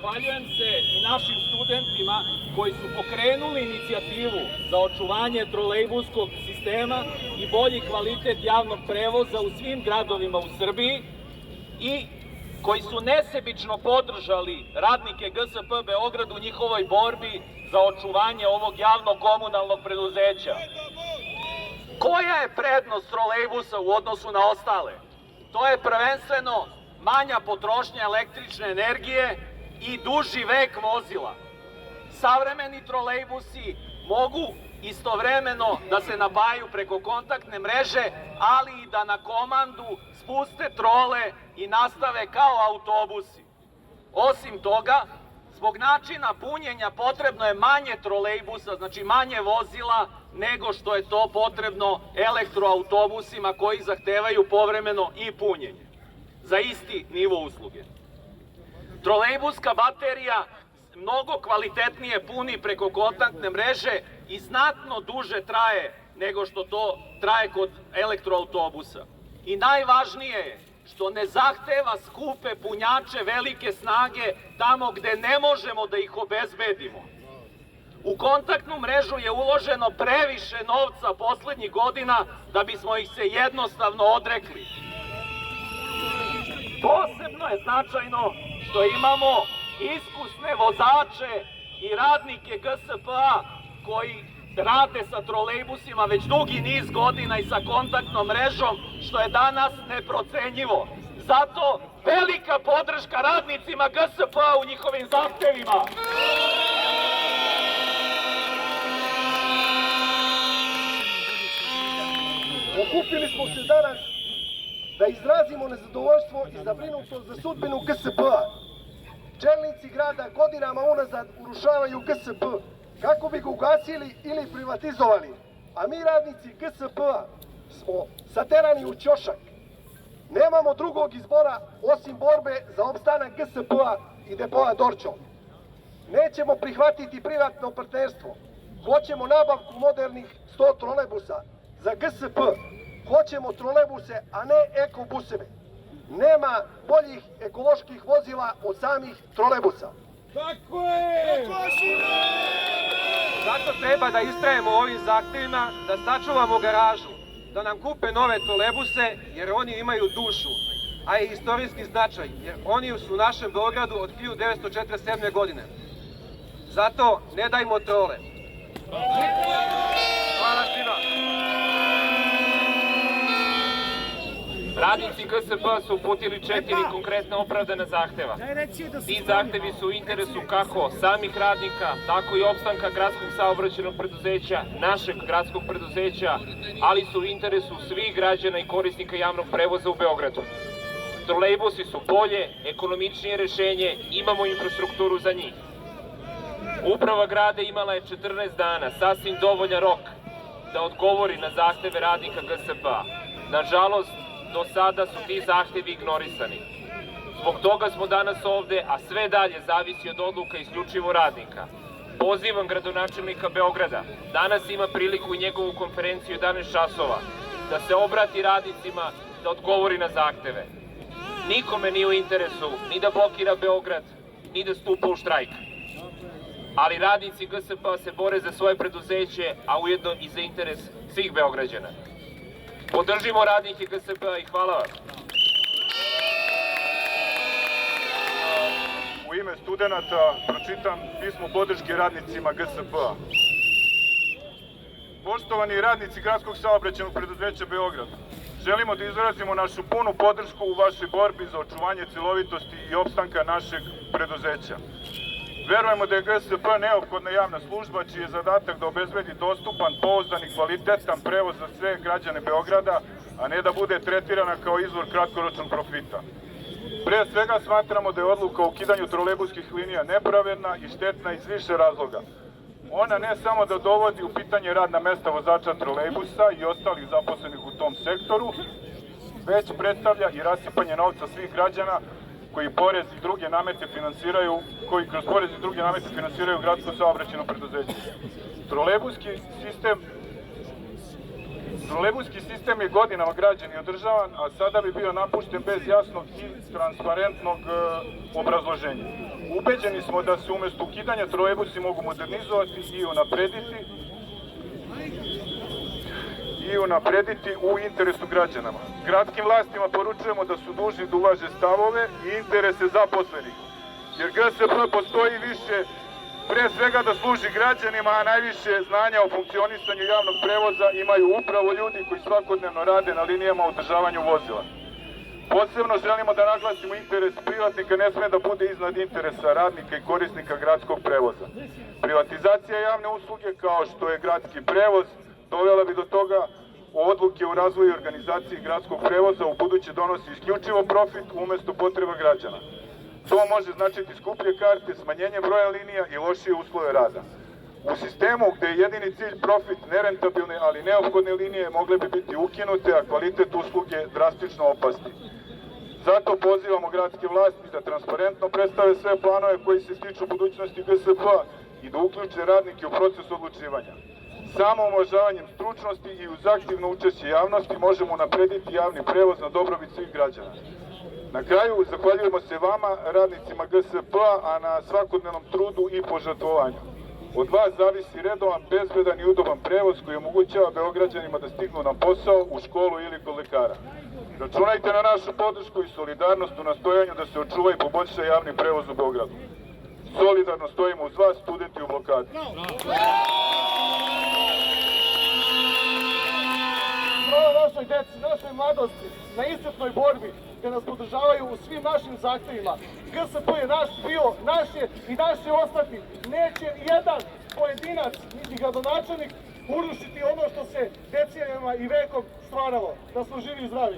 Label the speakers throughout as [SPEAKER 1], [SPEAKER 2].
[SPEAKER 1] zahvaljujem se i našim studentima koji su pokrenuli inicijativu za očuvanje trolejbuskog sistema i bolji kvalitet javnog prevoza u svim gradovima u Srbiji i koji su nesebično podržali radnike GSP Beograd u njihovoj borbi za očuvanje ovog javnog komunalnog preduzeća. Koja je prednost trolejbusa u odnosu na ostale? To je prvenstveno manja potrošnja električne energije i duži vek vozila. Savremeni trolejbusi mogu istovremeno da se napajaju preko kontaktne mreže, ali i da na komandu spuste trole i nastave kao autobusi. Osim toga, zbog načina punjenja potrebno je manje trolejbusa, znači manje vozila, nego što je to potrebno elektroautobusima koji zahtevaju povremeno i punjenje za isti nivo usluge. Trolejbuska baterija mnogo kvalitetnije puni preko kontaktne mreže i znatno duže traje nego što to traje kod elektroautobusa. I najvažnije je što ne zahteva skupe punjače velike snage tamo gde ne možemo da ih obezbedimo. U kontaktnu mrežu je uloženo previše novca poslednjih godina da bismo ih se jednostavno odrekli. Posebno je značajno što imamo iskusne vozače i radnike GSP-a koji rade sa trolejbusima već dugi niz godina i sa kontaktnom mrežom, što je danas neprocenjivo. Zato velika podrška radnicima GSP-a u njihovim zahtevima.
[SPEAKER 2] Okupili smo se danas da izrazimo nezadovoljstvo i zabrinutost za sudbinu GSP-a. Čelnici grada godinama unazad urušavaju GSP kako bi ga ugasili ili privatizovali, a mi radnici GSP-a smo saterani u ćošak. Nemamo drugog izbora osim borbe za opstanak GSP-a i depoa Dorćol. Nećemo prihvatiti privatno partnerstvo. Hoćemo nabavku modernih 100 trolejbusa za GSP. Hoćemo trolejbuse, a ne ekobuseve. Nema boljih ekoloških vozila od samih trolejbusa.
[SPEAKER 3] Tako je! Zato treba da istrajemo u ovim zahtevima, da sačuvamo garažu, da nam kupe nove trolejbuse, jer oni imaju dušu, a i istorijski značaj, jer oni su u našem Beogradu od 1947. godine. Zato ne dajmo trole. Hvala svima!
[SPEAKER 4] Radnici GSP su uputili 4 konkretne opravdane zahteva. Ti zahtevi su u interesu kako samih radnika, tako i opstanka gradskog saobraćajnog preduzeća, našeg gradskog preduzeća, ali su u interesu svih građana i korisnika javnog prevoza u Beogradu. Trolejbusi su bolje, ekonomičnije rešenje, imamo infrastrukturu za njih. Uprava grada imala je 14 dana, sasvim dovoljan rok, da odgovori na zahteve radnika GSP-a. Nažalost, do sada su ti zahtevi ignorisani. Zbog toga smo danas ovde, a sve dalje zavisi od odluka isključivo radnika. Pozivam gradonačelnika Beograda, danas ima priliku i njegovu konferenciju 11 časova, da se obrati radnicima, da odgovori na zahteve. Nikome nije u interesu ni da blokira Beograd, ni da stupa u štrajk. Ali radnici GSP-a se bore za svoje preduzeće, a ujedno i za interes svih Beograđana. Podržimo radnike GSP-a i hvala vam.
[SPEAKER 5] U ime studenta pročitam pismo podrške radnicima GSP-a. Poštovani radnici Gradskog saobraćajnog preduzeća Beograd, želimo da izrazimo našu punu podršku u vašoj borbi za očuvanje celovitosti i opstanka našeg preduzeća. Verujemo da je GSP neophodna javna služba čiji je zadatak da obezbedi dostupan, pouzdan i kvalitetan prevoz za sve građane Beograda, a ne da bude tretirana kao izvor kratkoročnog profita. Pre svega smatramo da je odluka o ukidanju trolejbuskih linija nepravedna i štetna iz više razloga. Ona ne samo da dovodi u pitanje radna mesta vozača trolejbusa i ostalih zaposlenih u tom sektoru, već predstavlja i rasipanje novca svih građana koji kroz porez i druge namete finansiraju gradsko saobraćajno preduzeće. Trolejbuski sistem Trolejbuski sistem je godinama građen i održavan, a sada bi bio napušten bez jasnog i transparentnog obrazloženja. Ubeđeni smo da se umjesto ukidanja trolejbusi mogu modernizovati i unaprediti u interesu građana. Gradskim vlastima poručujemo da su dužni da uvaže stavove i interese zaposlenih, jer GSP postoji više pre svega da služi građanima, a najviše znanja o funkcionisanju javnog prevoza imaju upravo ljudi koji svakodnevno rade na linijama održavanju vozila. Posebno želimo da naglasimo interes privatnika ne sme da bude iznad interesa radnika i korisnika gradskog prevoza. Privatizacija javne usluge kao što je gradski prevoz dovela bi do toga odluke u razvoju i organizaciji gradskog prevoza u buduće donosi isključivo profit umesto potreba građana. To može značiti skuplje karte, smanjenje broja linija i lošije uslove rada. U sistemu gde je jedini cilj profit, nerentabilne ali neophodne linije mogle bi biti ukinute, a kvalitet usluge drastično opasti. Zato pozivamo gradske vlasti da transparentno predstave sve planove koji se tiču budućnosti GSP-a i da uključe radnike u proces odlučivanja. Samo uvažavanjem stručnosti i uz aktivno učešće javnosti možemo unaprediti javni prevoz na dobrobit svih građana. Na kraju, zahvaljujemo se vama, radnicima GSP-a, a na svakodnevnom trudu i požrtvovanju. Od vas zavisi redovan, bezbedan i udoban prevoz koji omogućava Beograđanima da stignu na posao, u školu ili kod lekara. Računajte na našu podršku i solidarnost u nastojanju da se očuva i poboljša javni prevoz u Beogradu. Solidarno stojimo uz vas, studenti u blokadi.
[SPEAKER 2] Hvala našoj deci, našoj mladosti, na iscrpnoj borbi, gde nas podržavaju u svim našim zahtevima. GSP je naš bio, naš je i naš će ostati. Neće jedan pojedinac, niti gradonačelnik, urušiti ono što se decenijama i vekom stvaralo. Da smo živi i zdravi.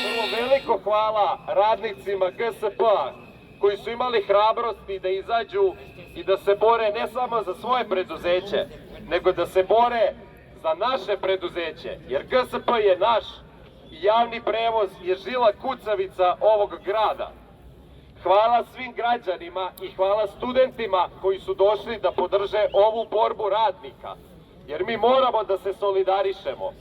[SPEAKER 3] Prvo veliko hvala radnicima GSP-a koji su imali hrabrosti da izađu i da se bore ne samo za svoje preduzeće, nego da se bore za naše preduzeće, jer GSP je naš i javni prevoz je žila kucavica ovog grada. Hvala svim građanima i hvala studentima koji su došli da podrže ovu borbu radnika, jer mi moramo da se solidarišemo,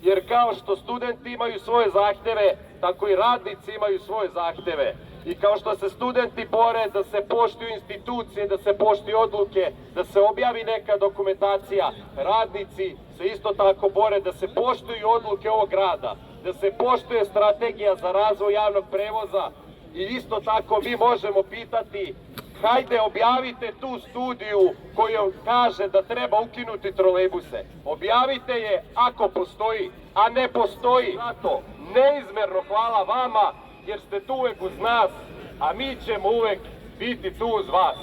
[SPEAKER 3] jer kao što studenti imaju svoje zahteve, tako i radnici imaju svoje zahteve. I kao što se studenti bore da se poštuju institucije, da se poštuju odluke, da se objavi neka dokumentacija, radnici se isto tako bore da se poštuju odluke ovog grada, da se poštuje strategija za razvoj javnog prevoza i isto tako mi možemo pitati, hajde objavite tu studiju koja kaže da treba ukinuti trolejbuse. Objavite je ako postoji, a ne postoji. Zato neizmerno hvala vama jer ste tu uvek uz nas, a mi ćemo uvek biti tu uz vas.